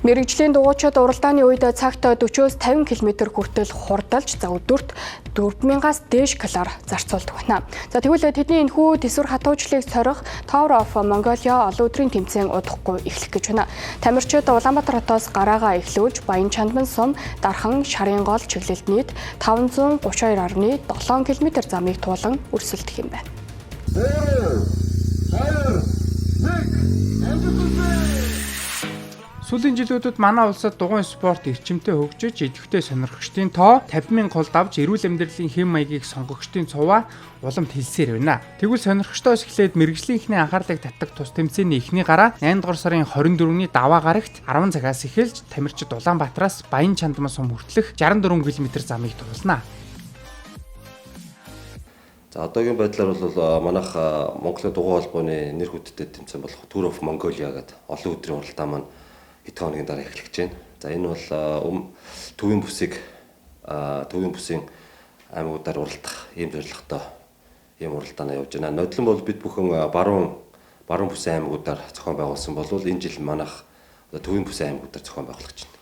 Мэргэжлийн дугуйчид уралдааны үед цагт 40-50 км хүртэл хурдалж өдөрт 4000-аас дээш калори зарцуулдаг байна. За тэгвэл тэдний энэхүү тэсвэр хатуужлыг сорих Tour of Mongolia олон өдрийн тэмцээн удахгүй эхлэх гэж байна. Тамирчид Улаанбаатар хотоос гараагаа эхлүүлж Баян Чандман сум Дархан Шарын гол чиглэлд нийт 532.7 км замыг туулан өрсөлдөх юм байна. Сүүлийн жилүүдэд манай улсад дугуйн спорт эрчимтэй хөгжиж, идэвхтэй сонирхогчдын тоо 50,000 голд авч эрүүл амьдралын хэм маягийг сонгогчдын цуваа уламт хэлсээр байна. Тэгвэл сонирхогчдоос эхлээд мэргэжлийнхний анхаарлыг татдаг тус тэмцээний эхний гараа 8 дугаар сарын 24-ний даваа гарагт 10 цагаас эхэлж тамирчид Улаанбаатараас Баян Чандман сум хүртэлх 64 км замыг туулна. За одоогийн байдлаар бол манайх Монголын дугуй холбооны нэр хүндтэй тэмцээн болох Tour of Mongolia гэдэг олон өдрийн уралдаан маань хэд хоногийн дараа эхлэх гэж байна. За энэ бол төвийн бүсийн аймагуудаар уралдах ийм зорилготой ийм уралдаанаа явж байна. Нодлон бол бид бүхэн баруун бүсийн аймагуудаар зохион байгуулсан бол энэ жил манайх төвийн бүсийн аймагуудаар зохион байгуулах гэж байна.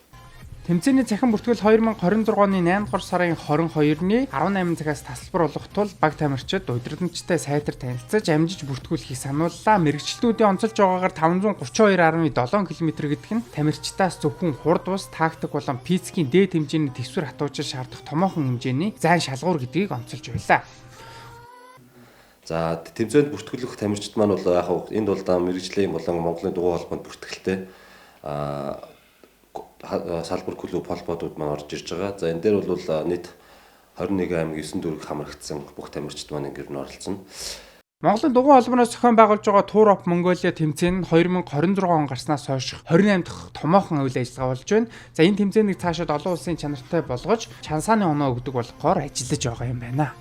Тэмцээний захин бүртгэл 2026 оны 8 дугаар сарын 22-ны 18 цагаас тасалбар болох тул баг тамирчид удирдамжтай сайтар танилцаж амжиж бүртгүүлэхийг санууллаа. Мэргэжилтүүдийн онцолж байгаагаар 532.7 км гэдэг нь тамирчдаас зөвхөн хурд бус тактик болон пицкийн дээд хэмжээний тэсвэр хатуужид шаардах томоохон хэмжээний зайн шалгуур гэдгийг онцолж байлаа. За тэмцээнд бүртгүүлэх тамирчид маань бол яг энд бол мэргэжлийн болон Монголын дугуй холбоонд бүртгэлтэй салбар клуб холбоодууд маань орж ирж байгаа. За энэ дээр бол нийт 21 аймаг 9 дүүрэг хамрагдсан бүх тамирчид маань ингээд оролцсон. Монголын дугуй холбооноос зохион байгуулж байгаа Tour of Mongolia тэмцээн нь 2026 он гарснаас хойш 28 дахь томоохон үйл ажиллагаа болж байна. За энэ тэмцээнийг цаашид олон улсын чанартай болгож чансааны оноо өгдөг болохоор ажиллаж байгаа юм байна.